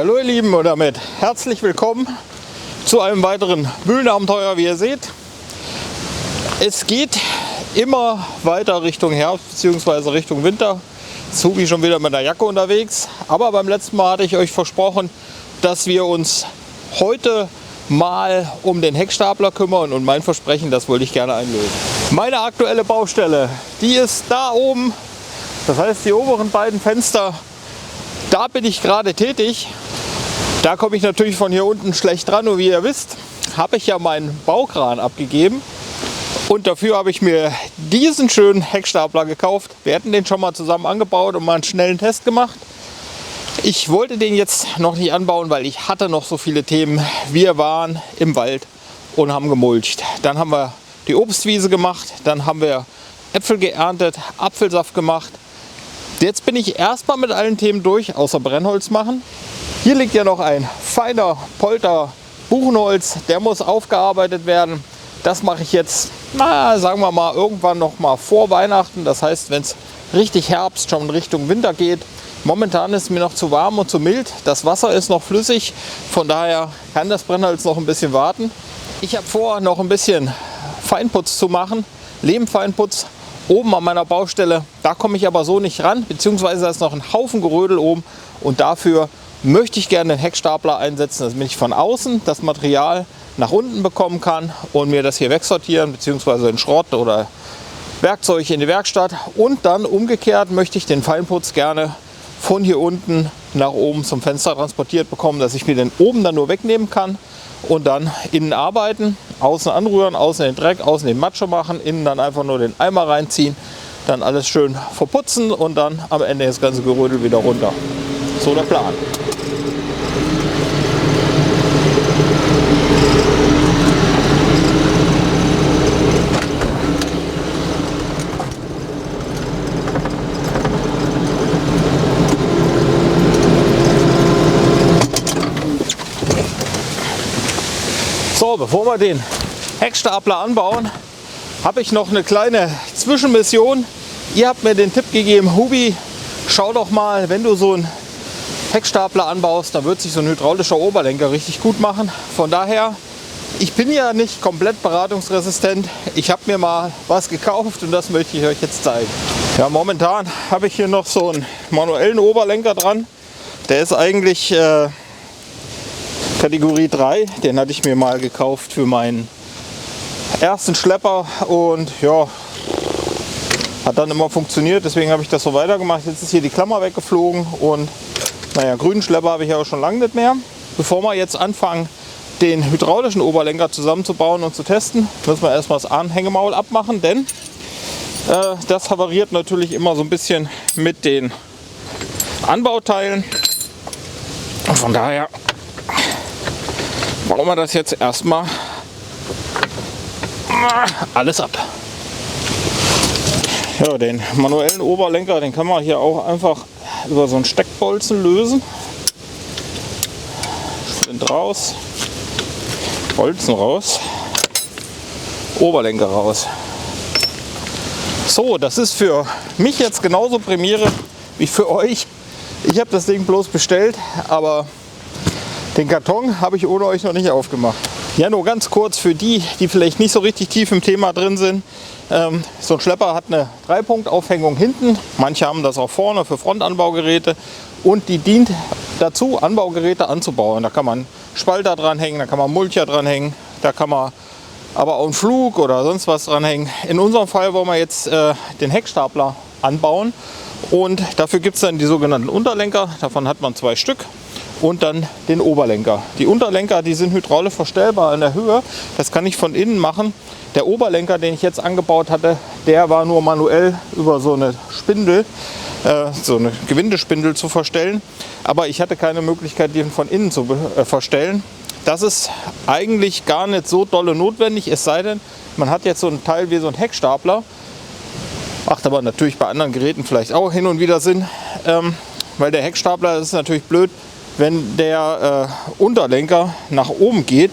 Hallo ihr Lieben und damit herzlich willkommen zu einem weiteren Mühlenabenteuer. Wie ihr seht, es geht immer weiter Richtung Herbst bzw. Richtung Winter. Zubi schon wieder mit der Jacke unterwegs, aber beim letzten Mal hatte ich euch versprochen, dass wir uns heute mal um den Heckstapler kümmern und mein Versprechen, das wollte ich gerne einlösen. Meine aktuelle Baustelle, die ist da oben, das heißt die oberen beiden Fenster, da bin ich gerade tätig. Da komme ich natürlich von hier unten schlecht dran und wie ihr wisst, habe ich ja meinen Baukran abgegeben und dafür habe ich mir diesen schönen Heckstapler gekauft. Wir hatten den schon mal zusammen angebaut und mal einen schnellen Test gemacht. Ich wollte den jetzt noch nicht anbauen, weil ich hatte noch so viele Themen. Wir waren im Wald und haben gemulcht. Dann haben wir die Obstwiese gemacht, dann haben wir Äpfel geerntet, Apfelsaft gemacht. Jetzt bin ich erstmal mit allen Themen durch, außer Brennholz machen. Hier liegt ja noch ein feiner Polter Buchenholz, der muss aufgearbeitet werden. Das mache ich jetzt, sagen wir mal, irgendwann noch mal vor Weihnachten. Das heißt, wenn es richtig Herbst, schon in Richtung Winter geht. Momentan ist es mir noch zu warm und zu mild. Das Wasser ist noch flüssig, von daher kann das Brennholz noch ein bisschen warten. Ich habe vor, noch ein bisschen Feinputz zu machen, Lehmfeinputz. Oben an meiner Baustelle, da komme ich aber so nicht ran, beziehungsweise da ist noch ein Haufen Gerödel oben und dafür möchte ich gerne den Heckstapler einsetzen, damit ich von außen das Material nach unten bekommen kann und mir das hier wegsortieren, beziehungsweise in Schrott oder Werkzeug in die Werkstatt und dann umgekehrt möchte ich den Feinputz gerne von hier unten nach oben zum Fenster transportiert bekommen, dass ich mir den oben dann nur wegnehmen kann und dann innen arbeiten, außen anrühren, außen den Dreck, außen den Matsche machen, innen dann einfach nur den Eimer reinziehen, dann alles schön verputzen und dann am Ende das ganze Gerödel wieder runter. So der Plan. So, bevor wir den Heckstapler anbauen, habe ich noch eine kleine Zwischenmission. Ihr habt mir den Tipp gegeben, Hubi, schau doch mal, wenn du so einen Heckstapler anbaust, da wird sich so ein hydraulischer Oberlenker richtig gut machen. Von daher, ich bin ja nicht komplett beratungsresistent. Ich habe mir mal was gekauft und das möchte ich euch jetzt zeigen. Ja, momentan habe ich hier noch so einen manuellen Oberlenker dran. Der ist eigentlich Kategorie 3, den hatte ich mir mal gekauft für meinen ersten Schlepper und ja, hat dann immer funktioniert, deswegen habe ich das so weitergemacht. Jetzt ist hier die Klammer weggeflogen und naja, grünen Schlepper habe ich ja auch schon lange nicht mehr. Bevor wir jetzt anfangen, den hydraulischen Oberlenker zusammenzubauen und zu testen, müssen wir erstmal das Anhängemaul abmachen, denn das havariert natürlich immer so ein bisschen mit den Anbauteilen und von daher bauen wir das jetzt erstmal alles ab. Ja, den manuellen Oberlenker, den kann man hier auch einfach über so einen Steckbolzen lösen. Schwind raus, Bolzen raus, Oberlenker raus. So, das ist für mich jetzt genauso Premiere wie für euch. Ich habe das Ding bloß bestellt, aber den Karton habe ich ohne euch noch nicht aufgemacht. Ja, nur ganz kurz für die, die vielleicht nicht so richtig tief im Thema drin sind. So ein Schlepper hat eine 3-Punkt-Aufhängung hinten. Manche haben das auch vorne für Frontanbaugeräte. Und die dient dazu, Anbaugeräte anzubauen. Da kann man Spalter dranhängen, da kann man Mulcher dranhängen, da kann man aber auch einen Flug oder sonst was dranhängen. In unserem Fall wollen wir jetzt den Heckstapler anbauen. Und dafür gibt es dann die sogenannten Unterlenker. Davon hat man 2 Stück. Und dann den Oberlenker. Die Unterlenker, die sind hydraulisch verstellbar in der Höhe. Das kann ich von innen machen. Der Oberlenker, den ich jetzt angebaut hatte, der war nur manuell über so eine Spindel, so eine Gewindespindel zu verstellen. Aber ich hatte keine Möglichkeit, den von innen zu verstellen. Das ist eigentlich gar nicht so dolle notwendig, es sei denn, man hat jetzt so ein Teil wie so ein Heckstapler. Macht aber natürlich bei anderen Geräten vielleicht auch hin und wieder Sinn. Weil der Heckstapler, das ist natürlich blöd, wenn der Unterlenker nach oben geht,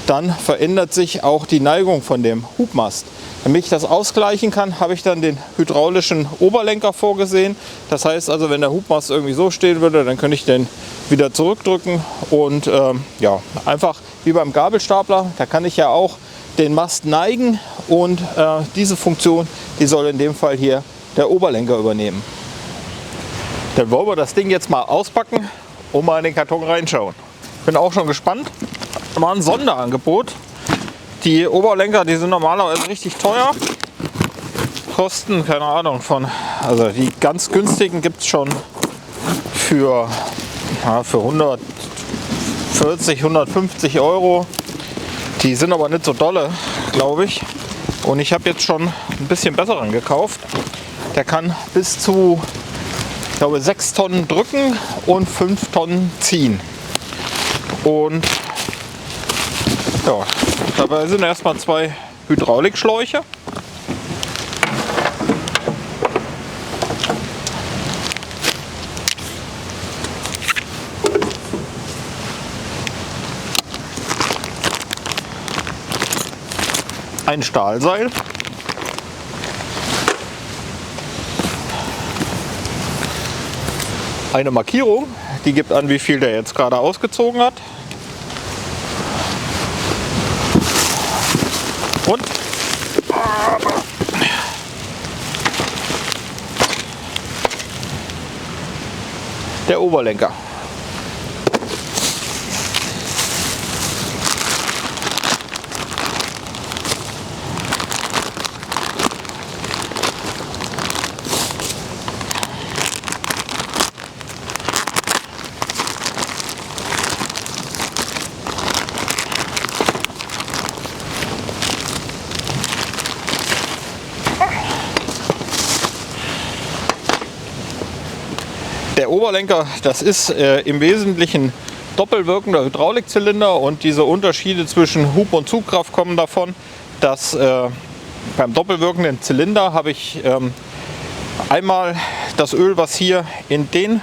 dann verändert sich auch die Neigung von dem Hubmast. Damit ich das ausgleichen kann, habe ich dann den hydraulischen Oberlenker vorgesehen. Das heißt also, wenn der Hubmast irgendwie so stehen würde, dann könnte ich den wieder zurückdrücken und ja, einfach wie beim Gabelstapler, da kann ich ja auch den Mast neigen und diese Funktion, die soll in dem Fall hier der Oberlenker übernehmen. Dann wollen wir das Ding jetzt mal auspacken und mal in den Karton reinschauen. Bin auch schon gespannt. Mal ein Sonderangebot. Die Oberlenker, die sind normalerweise richtig teuer. Kosten, keine Ahnung, also die ganz günstigen gibt es schon für 140, 150 Euro. Die sind aber nicht so dolle, glaube ich. Und ich habe jetzt schon ein bisschen besseren gekauft. Der kann bis zu, ich glaube, 6 Tonnen drücken und 5 Tonnen ziehen. Und ja, dabei sind erstmal 2 Hydraulikschläuche. Ein Stahlseil. Eine Markierung, die gibt an, wie viel der jetzt gerade ausgezogen hat. Und der Oberlenker. Der Oberlenker, das ist im Wesentlichen doppelwirkender Hydraulikzylinder und diese Unterschiede zwischen Hub- und Zugkraft kommen davon, dass beim doppelwirkenden Zylinder habe ich einmal das Öl, was hier in den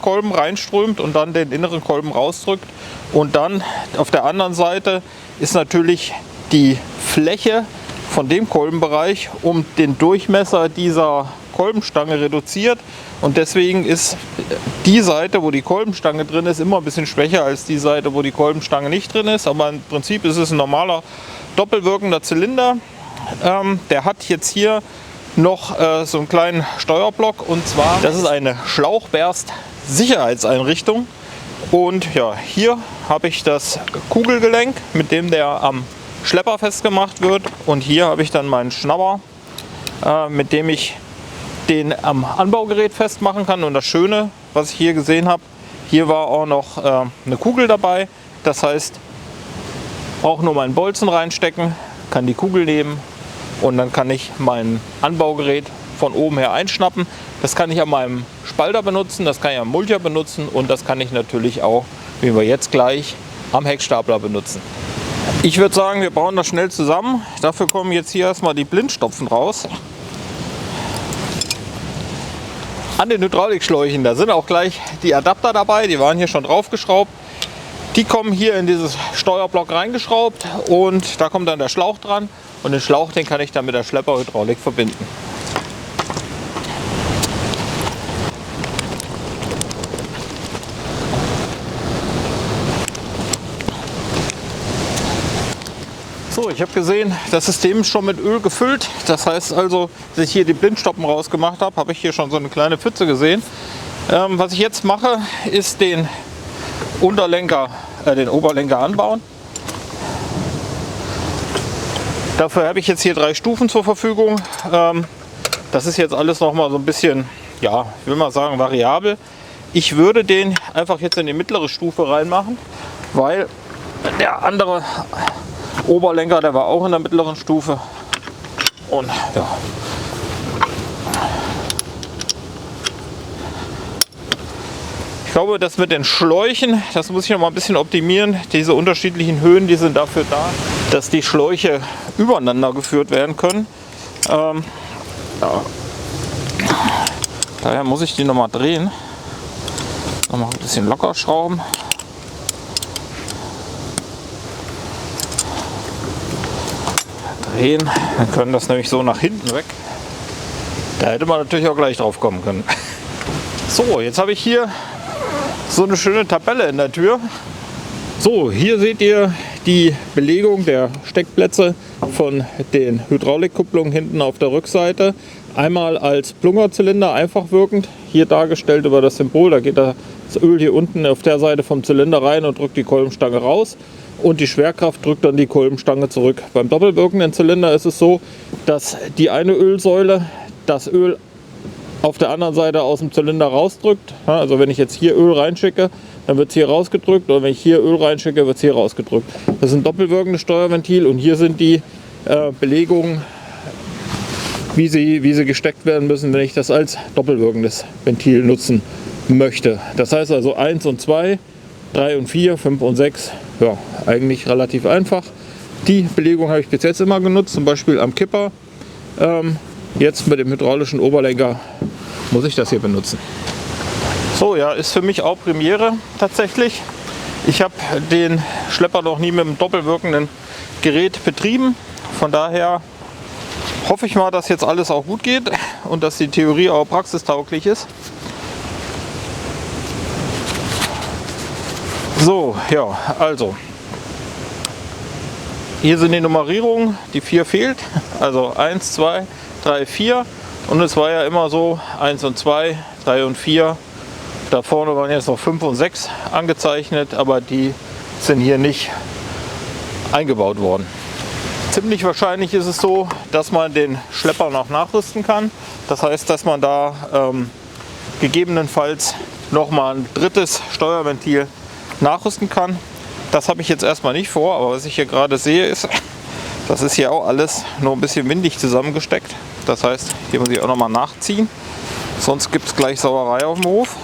Kolben reinströmt und dann den inneren Kolben rausdrückt, und dann auf der anderen Seite ist natürlich die Fläche von dem Kolbenbereich um den Durchmesser dieser Kolbenstange reduziert, und deswegen ist die Seite, wo die Kolbenstange drin ist, immer ein bisschen schwächer als die Seite, wo die Kolbenstange nicht drin ist. Aber im Prinzip ist es ein normaler doppelwirkender Zylinder. Der hat jetzt hier noch so einen kleinen Steuerblock, und zwar, das ist eine Schlauchberst-Sicherheitseinrichtung. Und ja, hier habe ich das Kugelgelenk, mit dem der am Schlepper festgemacht wird, und hier habe ich dann meinen Schnapper, mit dem ich den am Anbaugerät festmachen kann. Und das Schöne, was ich hier gesehen habe, hier war auch noch eine Kugel dabei. Das heißt, brauche nur meinen Bolzen reinstecken, kann die Kugel nehmen und dann kann ich mein Anbaugerät von oben her einschnappen. Das kann ich an meinem Spalter benutzen, das kann ich am Mulcher benutzen und das kann ich natürlich auch, wie wir jetzt gleich, am Heckstapler benutzen. Ich würde sagen, wir bauen das schnell zusammen. Dafür kommen jetzt hier erstmal die Blindstopfen raus. An den Hydraulikschläuchen, da sind auch gleich die Adapter dabei, die waren hier schon draufgeschraubt. Die kommen hier in dieses Steuerblock reingeschraubt und da kommt dann der Schlauch dran, und den Schlauch, den kann ich dann mit der Schlepperhydraulik verbinden. So, ich habe gesehen, das System ist schon mit Öl gefüllt. Das heißt also, dass ich hier die Blindstoppen rausgemacht habe, habe ich hier schon so eine kleine Pfütze gesehen. Was ich jetzt mache, ist den Oberlenker anbauen. Dafür habe ich jetzt hier 3 Stufen zur Verfügung. Das ist jetzt alles noch mal so ein bisschen, ja, ich will mal sagen, variabel. Ich würde den einfach jetzt in die mittlere Stufe reinmachen, weil der andere Oberlenker, der war auch in der mittleren Stufe. Und ja. Ich glaube, das mit den Schläuchen, das muss ich noch mal ein bisschen optimieren. Diese unterschiedlichen Höhen, die sind dafür da, dass die Schläuche übereinander geführt werden können. Ja. Daher muss ich die noch mal drehen. Noch mal ein bisschen locker schrauben. drehen. Wir können das nämlich so nach hinten weg. Da hätte man natürlich auch gleich drauf kommen können. So, jetzt habe ich hier so eine schöne Tabelle in der Tür. So, hier seht ihr die Belegung der Steckplätze von den Hydraulikkupplungen hinten auf der Rückseite. Einmal als Plungerzylinder, einfach wirkend, hier dargestellt über das Symbol. Da geht das Öl hier unten auf der Seite vom Zylinder rein und drückt die Kolbenstange raus. Und die Schwerkraft drückt dann die Kolbenstange zurück. Beim doppelwirkenden Zylinder ist es so, dass die eine Ölsäule das Öl auf der anderen Seite aus dem Zylinder rausdrückt. Also wenn ich jetzt hier Öl reinschicke, dann wird es hier rausgedrückt, oder wenn ich hier Öl reinschicke, wird es hier rausgedrückt. Das ist ein doppelwirkendes Steuerventil und hier sind die Belegungen, wie sie gesteckt werden müssen, wenn ich das als doppelwirkendes Ventil nutzen möchte. Das heißt also 1 und 2, 3 und 4, 5 und 6, ja, eigentlich relativ einfach. Die Belegung habe ich bis jetzt immer genutzt, zum Beispiel am Kipper. Jetzt mit dem hydraulischen Oberlenker muss ich das hier benutzen. So, ja, ist für mich auch Premiere tatsächlich. Ich habe den Schlepper noch nie mit einem doppelwirkenden Gerät betrieben. Von daher hoffe ich mal, dass jetzt alles auch gut geht und dass die Theorie auch praxistauglich ist. So, ja, also hier sind die Nummerierungen, die 4 fehlt, also 1, 2, 3, 4 und es war ja immer so 1 und 2, 3 und 4, da vorne waren jetzt noch 5 und 6 angezeichnet, aber die sind hier nicht eingebaut worden. Ziemlich wahrscheinlich ist es so, dass man den Schlepper noch nachrüsten kann, das heißt, dass man da gegebenenfalls nochmal ein drittes Steuerventil nachrüsten kann. Das habe ich jetzt erstmal nicht vor, aber was ich hier gerade sehe ist, das ist hier auch alles nur ein bisschen windig zusammengesteckt. Das heißt, hier muss ich auch nochmal nachziehen, sonst gibt es gleich Sauerei auf dem Hof.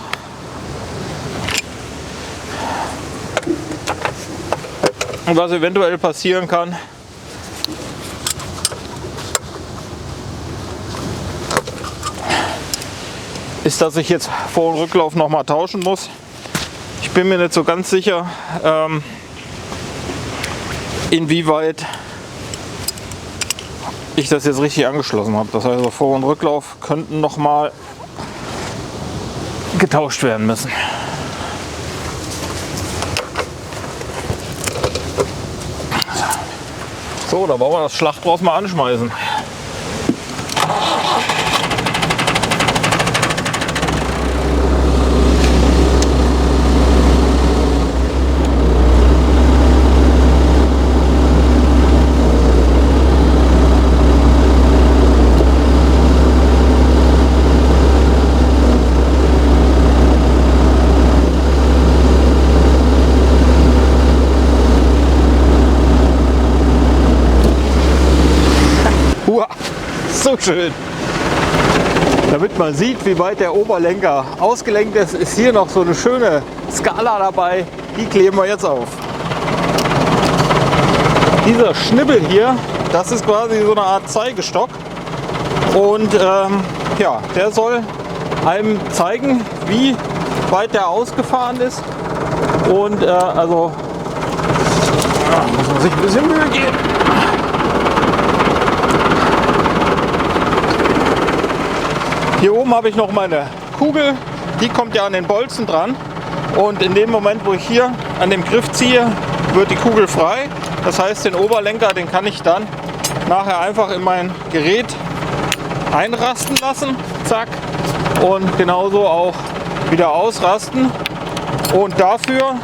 Und was eventuell passieren kann, ist, dass ich jetzt Vor- und Rücklauf nochmal tauschen muss. Ich bin mir nicht so ganz sicher, inwieweit ich das jetzt richtig angeschlossen habe. Das heißt, Vor- und Rücklauf könnten nochmal getauscht werden müssen. So, da wollen wir das Schlachtrohr mal anschmeißen. So schön. Damit man sieht, wie weit der Oberlenker ausgelenkt ist, ist hier noch so eine schöne Skala dabei. Die kleben wir jetzt auf. Dieser Schnibbel hier, das ist quasi so eine Art Zeigestock. Und ja, der soll einem zeigen, wie weit der ausgefahren ist. Und also muss man sich ein bisschen Mühe geben. Hier oben habe ich noch meine Kugel, die kommt ja an den Bolzen dran und in dem Moment, wo ich hier an dem Griff ziehe, wird die Kugel frei. Das heißt, den Oberlenker, den kann ich dann nachher einfach in mein Gerät einrasten lassen, zack, und genauso auch wieder ausrasten. Und dafür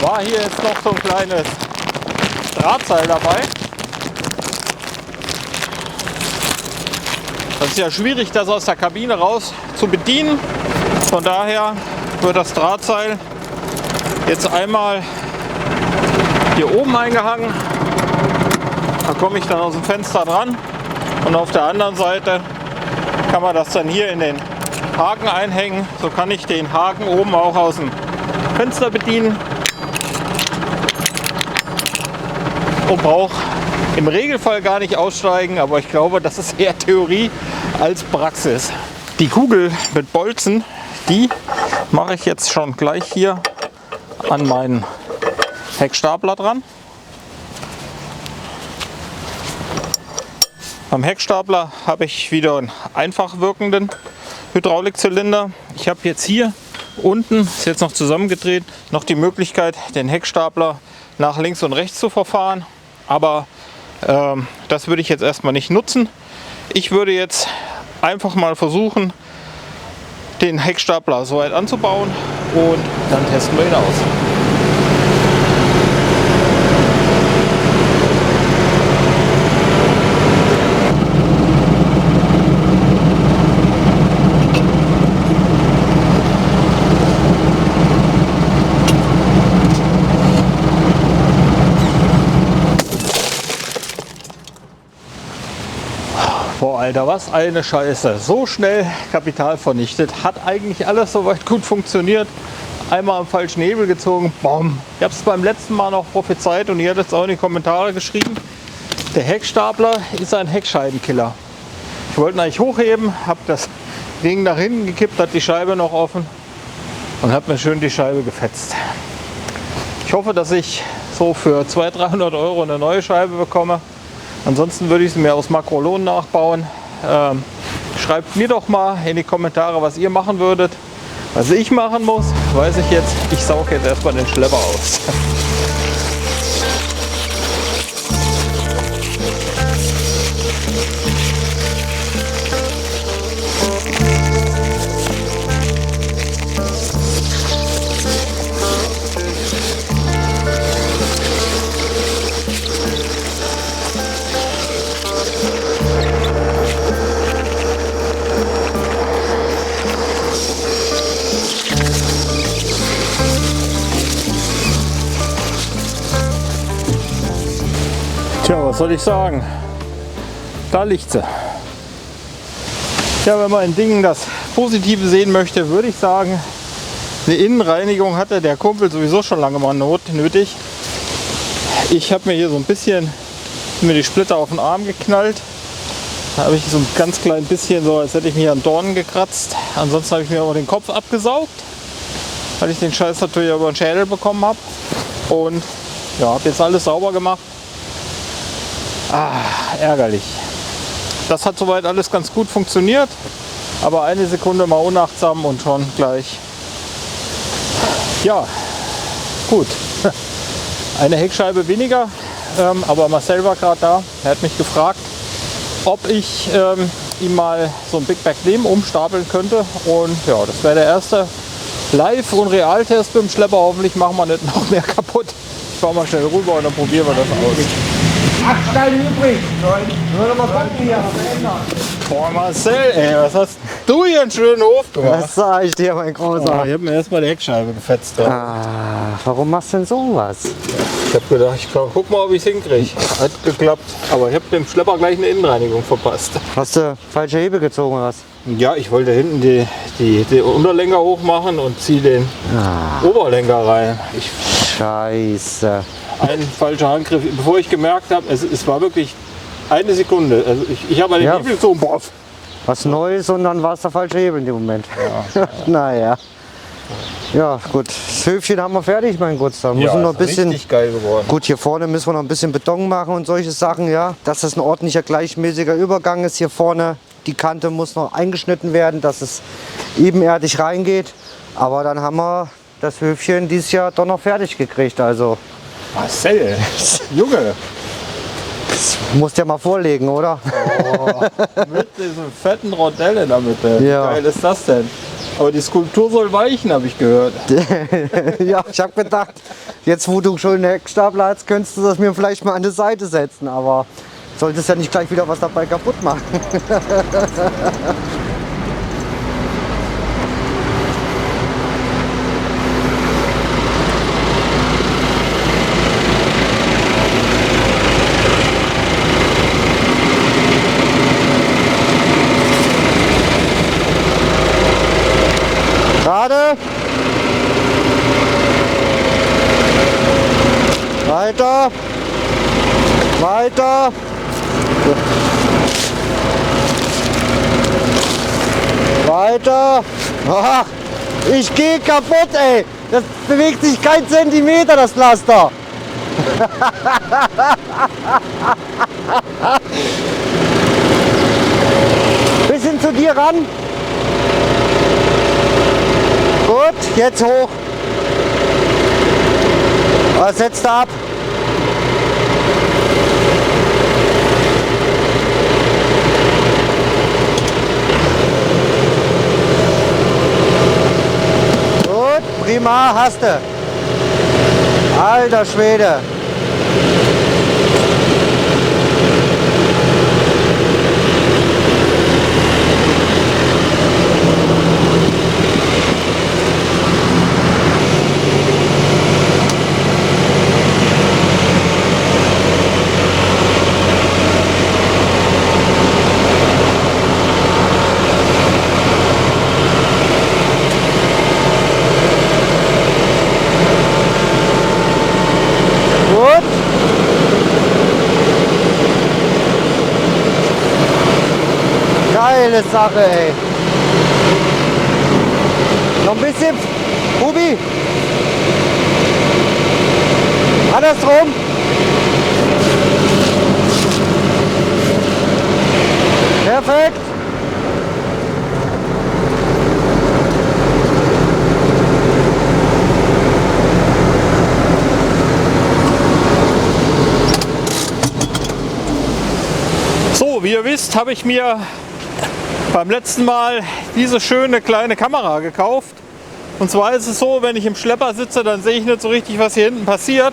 war hier jetzt noch so ein kleines Drahtseil dabei. Das ist ja schwierig, das aus der Kabine raus zu bedienen. Von daher wird das Drahtseil jetzt einmal hier oben eingehangen. Da komme ich dann aus dem Fenster dran. Und auf der anderen Seite kann man das dann hier in den Haken einhängen. So kann ich den Haken oben auch aus dem Fenster bedienen. Und brauche im Regelfall gar nicht aussteigen, aber ich glaube, das ist eher Theorie als Praxis. Die Kugel mit Bolzen, die mache ich jetzt schon gleich hier an meinen Heckstapler dran. Am Heckstapler habe ich wieder einen einfach wirkenden Hydraulikzylinder. Ich habe jetzt hier unten, ist jetzt noch zusammengedreht, noch die Möglichkeit, den Heckstapler nach links und rechts zu verfahren. Aber das würde ich jetzt erstmal nicht nutzen. Ich würde jetzt einfach mal versuchen, den Heckstapler so weit anzubauen und dann testen wir ihn aus. Boah, Alter, was eine Scheiße. So schnell Kapital vernichtet. Hat eigentlich alles soweit gut funktioniert. Einmal am falschen Hebel gezogen. Bom. Ich habe es beim letzten Mal noch prophezeit und ihr hattet es auch in die Kommentare geschrieben. Der Heckstapler ist ein Heckscheibenkiller. Ich wollte ihn eigentlich hochheben, habe das Ding nach hinten gekippt, hat die Scheibe noch offen und habe mir schön die Scheibe gefetzt. Ich hoffe, dass ich so für 200-300 Euro eine neue Scheibe bekomme. Ansonsten würde ich sie mir aus Makrolon nachbauen. Schreibt mir doch mal in die Kommentare, was ihr machen würdet. Was ich machen muss, weiß ich jetzt. Ich sauge jetzt erstmal den Schlepper aus. Tja, was soll ich sagen? Da liegt sie. Ja, wenn man in Dingen das Positive sehen möchte, würde ich sagen, eine Innenreinigung hatte der Kumpel sowieso schon lange mal nötig. Ich habe mir hier so ein bisschen die Splitter auf den Arm geknallt. Da habe ich so ein ganz klein bisschen, so als hätte ich mir an Dornen gekratzt. Ansonsten habe ich mir aber den Kopf abgesaugt, weil ich den Scheiß natürlich über den Schädel bekommen habe. Und ja, habe jetzt alles sauber gemacht. Ärgerlich. Das hat soweit alles ganz gut funktioniert, aber eine Sekunde mal unachtsam und schon gleich. Ja, gut. Eine Heckscheibe weniger, aber Marcel war gerade da. Er hat mich gefragt, ob ich ihm mal so ein Big Bag Lehm umstapeln könnte. Und ja, das wäre der erste Live- und Realtest mit dem Schlepper. Hoffentlich machen wir nicht noch mehr kaputt. Ich fahre mal schnell rüber und dann probieren wir das aus. 8 Steine übrig. Nur noch mal gucken, wie er verändert. Boah, Marcel, ey, was hast du hier einen schönen Hof gemacht? Was sag ich dir, mein Großer? Ich habe mir erstmal die Heckscheibe gefetzt. Warum machst du denn sowas? Ich habe gedacht, guck mal, ob ich es hinkriege. Hat geklappt. Aber ich habe dem Schlepper gleich eine Innenreinigung verpasst. Hast du falsche Hebel gezogen oder was? Ja, ich wollte hinten die Unterlenker hochmachen und ziehe den Oberlenker rein. Scheiße. Ein falscher Handgriff, bevor ich gemerkt habe, es war wirklich eine Sekunde. Also ich habe an den Hebel gezogen, boah. Was Neues und dann war es der falsche Hebel in dem Moment. Ja. Naja. Ja, gut. Das Höfchen haben wir fertig, mein Gott. Da müssen wir noch ein bisschen. Richtig geil geworden. Gut, hier vorne müssen wir noch ein bisschen Beton machen und solche Sachen, ja. Dass das ein ordentlicher, gleichmäßiger Übergang ist hier vorne. Die Kante muss noch eingeschnitten werden, dass es ebenerdig reingeht. Aber dann haben wir das Höfchen dieses Jahr doch noch fertig gekriegt. Also. Marcel, Junge. Das musst du ja mal vorlegen, oder? Oh, mit diesem fetten Rondell in der Mitte. Ja. Wie geil ist das denn? Aber die Skulptur soll weichen, habe ich gehört. Ja, ich habe gedacht, jetzt wo du schon einen Heckstapler hast, könntest du das mir vielleicht mal an die Seite setzen. Aber solltest ja nicht gleich wieder was dabei kaputt machen. Gerade. Weiter. Weiter. Weiter. Ach, ich gehe kaputt, ey. Das bewegt sich kein Zentimeter, das Pflaster. zu dir ran. Gut, jetzt hoch. Setzt ab. Gut, prima, hast du. Alter Schwede. Geile Sache, ey. Noch ein bisschen, Ruby. Andersrum. Perfekt. So, wie ihr wisst, habe ich mir beim letzten Mal diese schöne kleine Kamera gekauft. Und zwar ist es so, wenn ich im Schlepper sitze, dann sehe ich nicht so richtig, was hier hinten passiert.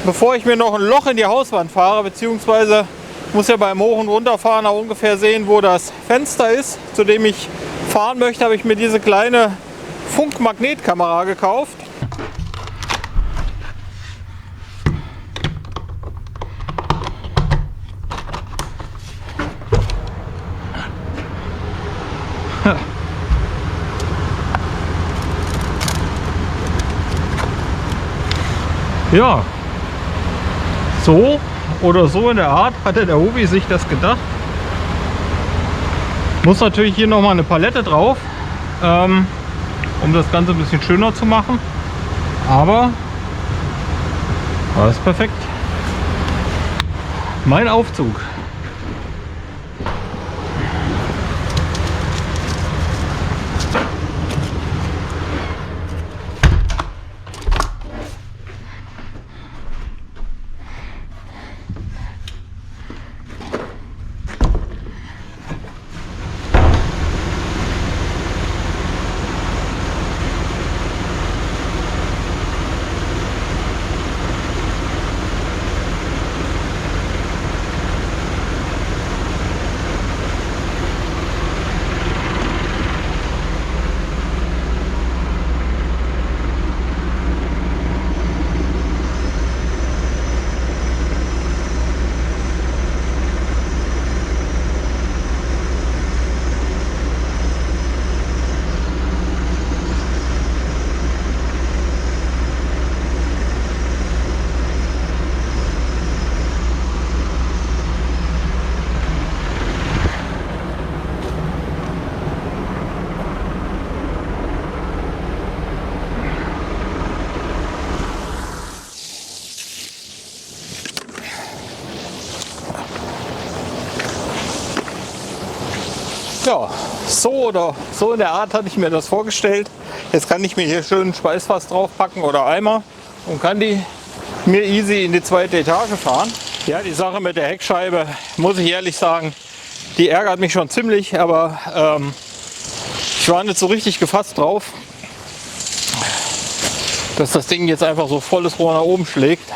Bevor ich mir noch ein Loch in die Hauswand fahre, beziehungsweise muss ja beim Hoch- und Runterfahren auch ungefähr sehen, wo das Fenster ist, zu dem ich fahren möchte, habe ich mir diese kleine Funkmagnetkamera gekauft. Ja, so oder so in der Art hatte der Hubi sich das gedacht. Muss natürlich hier nochmal eine Palette drauf, um das Ganze ein bisschen schöner zu machen. Aber das ist perfekt. Mein Aufzug. Ja, so oder so in der Art hatte ich mir das vorgestellt. Jetzt kann ich mir hier schön ein Speisfass draufpacken oder Eimer und kann die mir easy in die zweite Etage fahren. Ja, die Sache mit der Heckscheibe, muss ich ehrlich sagen, die ärgert mich schon ziemlich, aber ich war nicht so richtig gefasst drauf, dass das Ding jetzt einfach so volles Rohr nach oben schlägt.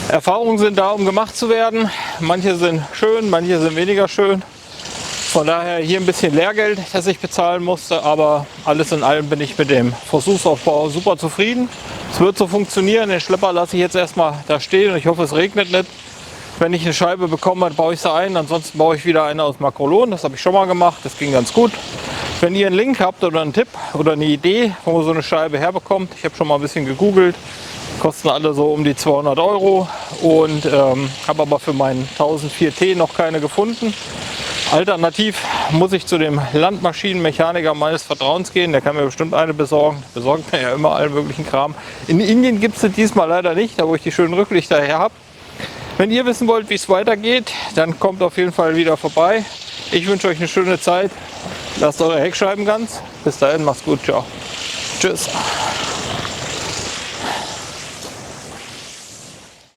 Erfahrungen sind da, um gemacht zu werden. Manche sind schön, manche sind weniger schön. Von daher hier ein bisschen Lehrgeld, das ich bezahlen musste, aber alles in allem bin ich mit dem Versuchsaufbau super zufrieden. Es wird so funktionieren, den Schlepper lasse ich jetzt erstmal da stehen und ich hoffe, es regnet nicht. Wenn ich eine Scheibe bekomme, baue ich sie ein, ansonsten baue ich wieder eine aus Makrolon, das habe ich schon mal gemacht, das ging ganz gut. Wenn ihr einen Link habt oder einen Tipp oder eine Idee, wo man so eine Scheibe herbekommt, ich habe schon mal ein bisschen gegoogelt, kosten alle so um die 200 € und habe aber für meinen 1004T noch keine gefunden. Alternativ muss ich zu dem Landmaschinenmechaniker meines Vertrauens gehen, der kann mir bestimmt eine besorgen. Besorgt mir ja immer allen möglichen Kram. In Indien gibt es diesmal leider nicht, da wo ich die schönen Rücklichter her habe. Wenn ihr wissen wollt, wie es weitergeht, dann kommt auf jeden Fall wieder vorbei. Ich wünsche euch eine schöne Zeit. Lasst eure Heckscheiben ganz. Bis dahin, macht's gut. Ciao. Tschüss.